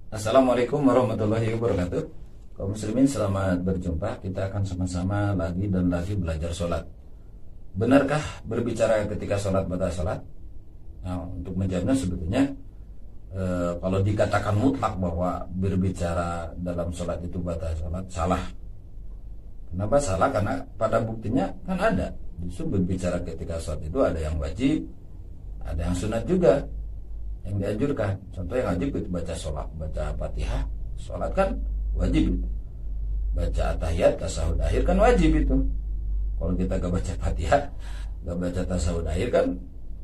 Assalamualaikum warahmatullahi wabarakatuh. Kaum muslimin, selamat berjumpa. Kita akan sama-sama lagi dan lagi belajar sholat. Benarkah berbicara ketika sholat batal sholat? Nah, untuk menjawabnya sebetulnya kalau dikatakan mutlak bahwa berbicara dalam sholat itu batal sholat, salah. Kenapa salah? Karena pada buktinya kan ada. Justru berbicara ketika sholat itu ada yang wajib, ada yang sunat juga yang dianjurkan. Contoh yang wajib itu baca sholat, baca Fatihah. Sholat kan wajib itu. Baca tahiyat, tasahud akhir kan wajib itu. Kalau kita gak baca Fatihah, gak baca tasahud akhir kan,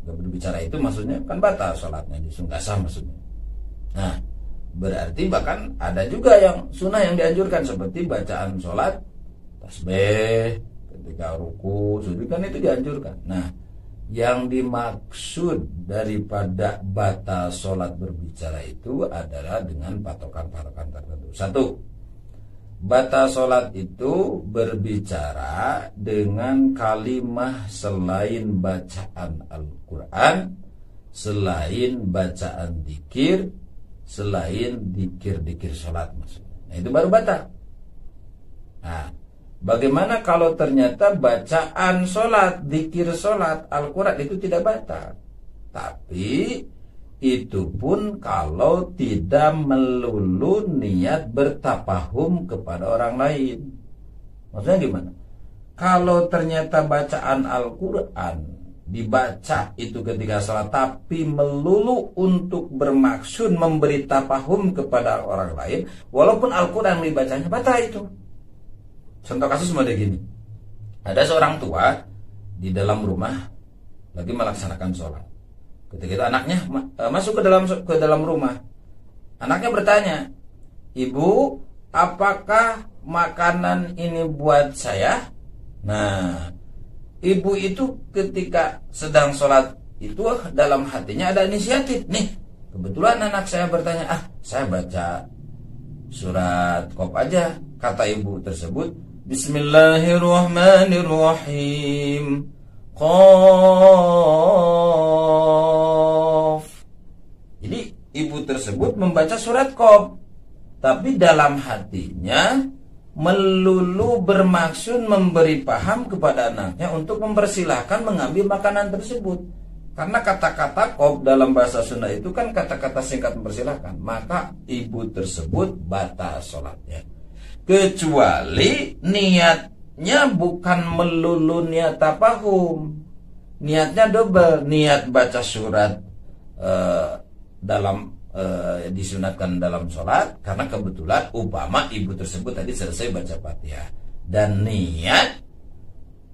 gak berbicara itu maksudnya kan batal sholatnya, disungkah sah maksudnya. Nah, berarti bahkan ada juga yang sunnah yang dianjurkan, seperti bacaan sholat, tasbih, ketika ruku, sujud kan itu dianjurkan. Nah, yang dimaksud daripada batal sholat berbicara itu adalah dengan patokan-patokan tertentu. Satu, batal sholat itu berbicara dengan kalimah selain bacaan Al-Quran, selain bacaan dzikir, selain dzikir-dzikir sholat maksudnya. Nah, itu baru batal. Nah, bagaimana kalau ternyata bacaan sholat, dzikir sholat, Al-Quran itu tidak batal? Tapi itu pun kalau tidak melulu niat bertapahum kepada orang lain. Maksudnya gimana? Kalau ternyata bacaan Al-Quran dibaca itu ketika sholat, tapi melulu untuk bermaksud memberi tapahum kepada orang lain, walaupun Al-Quran dibacanya batal itu. Contoh kasus model gini. Ada seorang tua di dalam rumah lagi melaksanakan sholat. Ketika itu anaknya masuk ke dalam rumah. Anaknya bertanya, "Ibu, apakah makanan ini buat saya?" Nah, ibu itu ketika sedang sholat itu dalam hatinya ada inisiatif. Nih, kebetulan anak saya bertanya, saya baca surat Qaf aja, kata ibu tersebut. Bismillahirrahmanirrahim. Qaf. Jadi ibu tersebut membaca surat Qaf, tapi dalam hatinya melulu bermaksud memberi paham kepada anaknya untuk mempersilahkan mengambil makanan tersebut. Karena kata-kata Qaf dalam bahasa Sunda itu kan kata-kata singkat mempersilahkan. Maka ibu tersebut batal sholatnya. Kecuali niatnya bukan melulu niat tapahum, niatnya double, niat baca surat disunatkan dalam sholat, karena kebetulan umpama ibu tersebut tadi selesai baca Fatihah, dan niat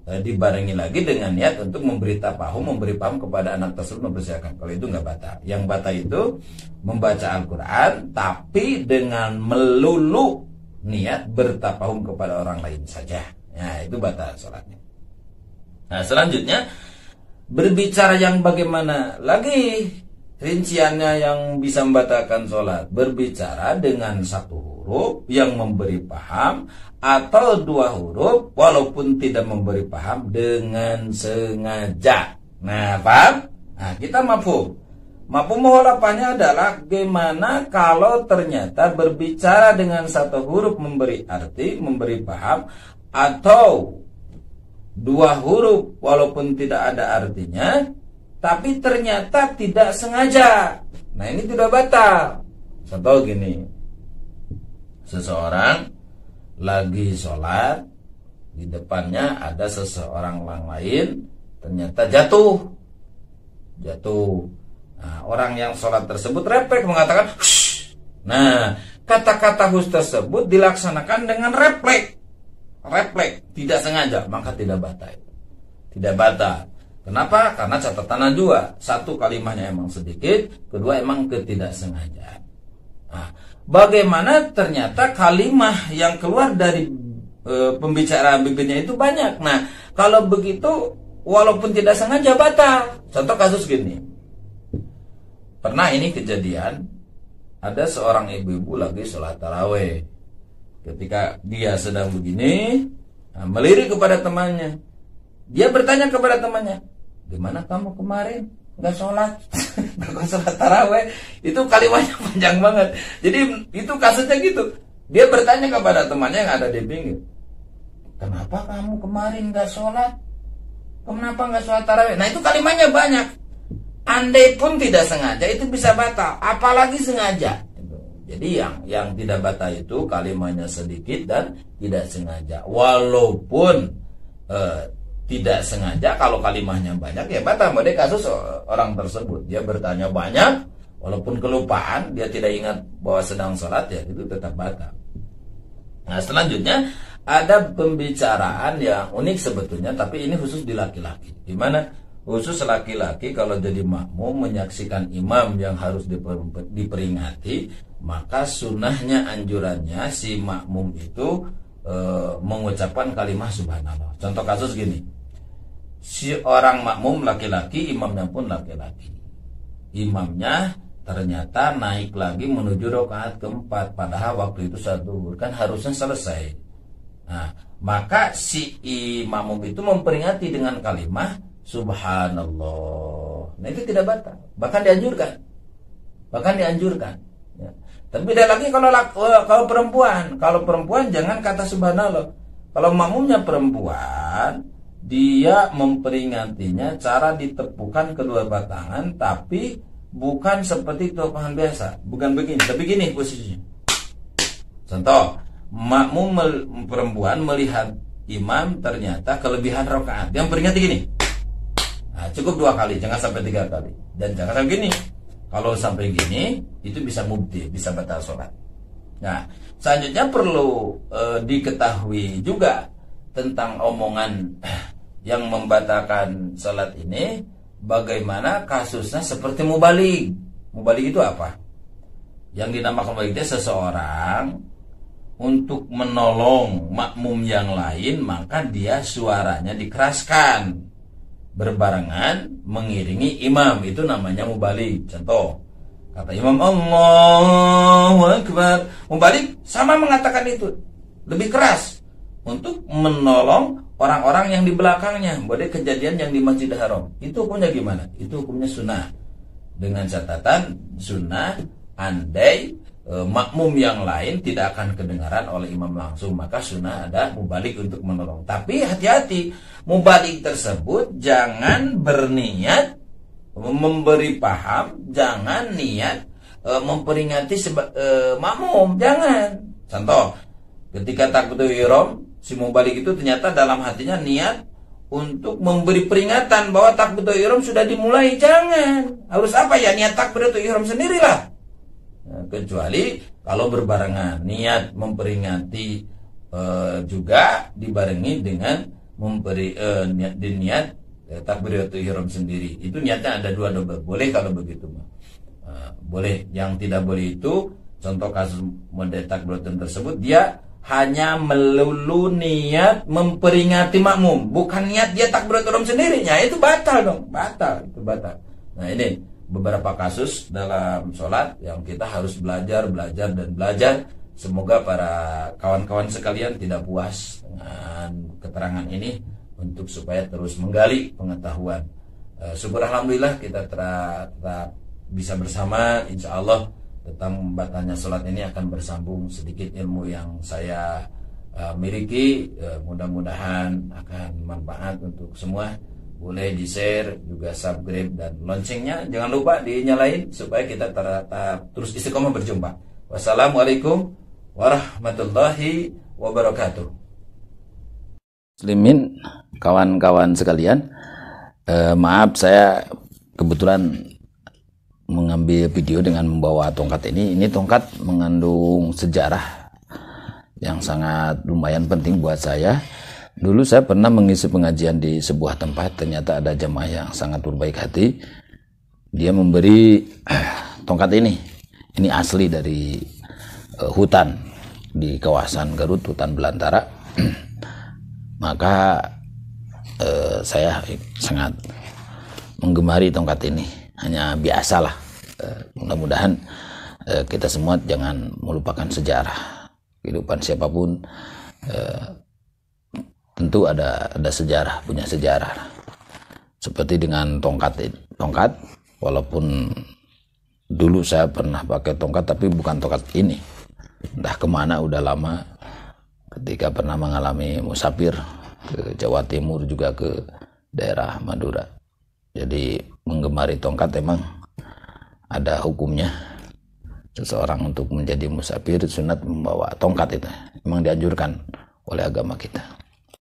dibarengi lagi dengan niat untuk memberi tapahum, memberi paham kepada anak tersebut, mempersiapkan. Kalau itu nggak batal. Yang batal itu membaca Al-Quran tapi dengan melulu niat bertapahum kepada orang lain saja. Nah, itu batal sholatnya. Nah, selanjutnya berbicara yang bagaimana lagi rinciannya yang bisa membatalkan sholat. Berbicara dengan satu huruf yang memberi paham, atau dua huruf walaupun tidak memberi paham dengan sengaja. Nah, paham? Nah, kita mafhum. Mafhum mukhalafatnya adalah gimana kalau ternyata berbicara dengan satu huruf memberi arti, memberi paham, atau dua huruf walaupun tidak ada artinya, tapi ternyata tidak sengaja. Nah, ini tidak batal. Contoh gini. Seseorang lagi sholat, di depannya ada seseorang lain, ternyata jatuh. Nah, orang yang sholat tersebut refleks mengatakan hush. Nah, kata-kata hush tersebut dilaksanakan dengan refleks, tidak sengaja, maka tidak batal. Tidak batal. Kenapa? Karena catatannya dua. Satu, kalimahnya emang sedikit. Kedua, emang ketidaksengaja. Nah, bagaimana ternyata kalimah yang keluar dari pembicaraan bibirnya itu banyak. Nah, kalau begitu walaupun tidak sengaja batal. Contoh kasus gini. Pernah ini kejadian, ada seorang ibu-ibu lagi sholat taraweh. Ketika dia sedang begini, melirik kepada temannya. Dia bertanya kepada temannya, "Gimana kamu kemarin? nggak sholat, nggak sholat taraweh. Itu kalimatnya panjang banget. Jadi itu kasusnya gitu. Dia bertanya kepada temannya yang ada di pinggir, kenapa kamu kemarin nggak sholat? Kenapa nggak sholat taraweh? Nah itu kalimatnya banyak. Andai pun tidak sengaja itu bisa batal, apalagi sengaja. Jadi yang tidak batal itu kalimatnya sedikit dan tidak sengaja. Walaupun tidak sengaja, kalau kalimatnya banyak ya batal. Pada kasus orang tersebut dia bertanya banyak, walaupun kelupaan, dia tidak ingat bahwa sedang sholat, ya itu tetap batal. Nah selanjutnya ada pembicaraan yang unik sebetulnya, tapi ini khusus di laki-laki. Dimana khusus laki-laki kalau jadi makmum menyaksikan imam yang harus diperingati, maka sunnahnya, anjurannya si makmum itu mengucapkan kalimat subhanallah. Contoh kasus gini, si orang makmum laki-laki, imamnya pun laki-laki. Imamnya ternyata naik lagi menuju rakaat keempat, padahal waktu itu saat zuhur kan harusnya selesai. Nah, maka si makmum itu memperingati dengan kalimat subhanallah. Nah itu tidak batal, bahkan dianjurkan. Ya. Tapi beda lagi kalau perempuan jangan kata subhanallah. Kalau makmumnya perempuan, dia memperingatinya cara ditepukan kedua tangan, tapi bukan seperti tepukan biasa, bukan begini, tapi gini posisinya. Contoh, makmum perempuan melihat imam ternyata kelebihan rakaat, yang peringati gini. Nah, cukup 2 kali, jangan sampai 3 kali, dan jangan sampai gini. Kalau sampai gini, itu bisa mubti, bisa batal sholat. Nah, selanjutnya perlu diketahui juga tentang omongan yang membatalkan sholat ini. Bagaimana kasusnya seperti mubalik. Mubalik itu apa? Yang dinamakan mubalik itu seseorang untuk menolong makmum yang lain, maka dia suaranya dikeraskan berbarengan mengiringi imam, itu namanya mubalik. Contoh, kata imam Allahu Akbar, mubalik sama mengatakan itu lebih keras untuk menolong orang-orang yang di belakangnya. Boleh kejadian yang di Masjidil Haram, itu hukumnya gimana? Itu hukumnya sunnah, dengan catatan sunnah andai makmum yang lain tidak akan kedengaran oleh imam langsung, maka sunnah ada mubalik untuk menolong. Tapi hati-hati, mubalik tersebut jangan berniat memberi paham, jangan niat memperingati makmum, jangan. Contoh, ketika takbiratul ihram, si mubalik itu ternyata dalam hatinya niat untuk memberi peringatan bahwa takbiratul ihram sudah dimulai, jangan. Harus apa ya? Niat takbiratul ihram sendirilah. Nah, kecuali kalau berbarengan niat memperingati juga dibarengi dengan niat takbiratul ihram sendiri. Itu niatnya ada 2 double. Boleh kalau begitu. Boleh. Yang tidak boleh itu, contoh kasus model takbiratul tersebut, dia hanya melulu niat memperingati makmum, bukan niat dia takbiratul ihram sendirinya. Itu batal dong, itu batal. Nah ini beberapa kasus dalam sholat yang kita harus belajar. Semoga para kawan-kawan sekalian tidak puas dengan keterangan ini, untuk supaya terus menggali pengetahuan. Syukur alhamdulillah kita tetap bisa bersama, insya Allah tentang batalnya sholat ini akan bersambung sedikit ilmu yang saya miliki. Mudah-mudahan akan manfaat untuk semua. Boleh di-share, juga subscribe dan loncengnya jangan lupa dinyalain supaya kita tetap terus istiqomah berjumpa. Wassalamualaikum warahmatullahi wabarakatuh. Muslimin, kawan-kawan sekalian, maaf saya kebetulan mengambil video dengan membawa tongkat ini. Ini tongkat mengandung sejarah yang sangat lumayan penting buat saya. Dulu saya pernah mengisi pengajian di sebuah tempat, ternyata ada jemaah yang sangat berbaik hati. Dia memberi tongkat ini. Ini asli dari hutan di kawasan Garut, hutan belantara. Maka saya sangat menggemari tongkat ini. Hanya biasalah. Mudah-mudahan kita semua jangan melupakan sejarah. Kehidupan siapapun tentu ada sejarah, punya sejarah. Seperti dengan tongkat tongkat, walaupun dulu saya pernah pakai tongkat tapi bukan tongkat ini. Entah kemana udah lama, ketika pernah mengalami musafir ke Jawa Timur, juga ke daerah Madura. Jadi menggemari tongkat emang ada hukumnya. Seseorang untuk menjadi musafir sunat membawa tongkat, itu memang dianjurkan oleh agama kita.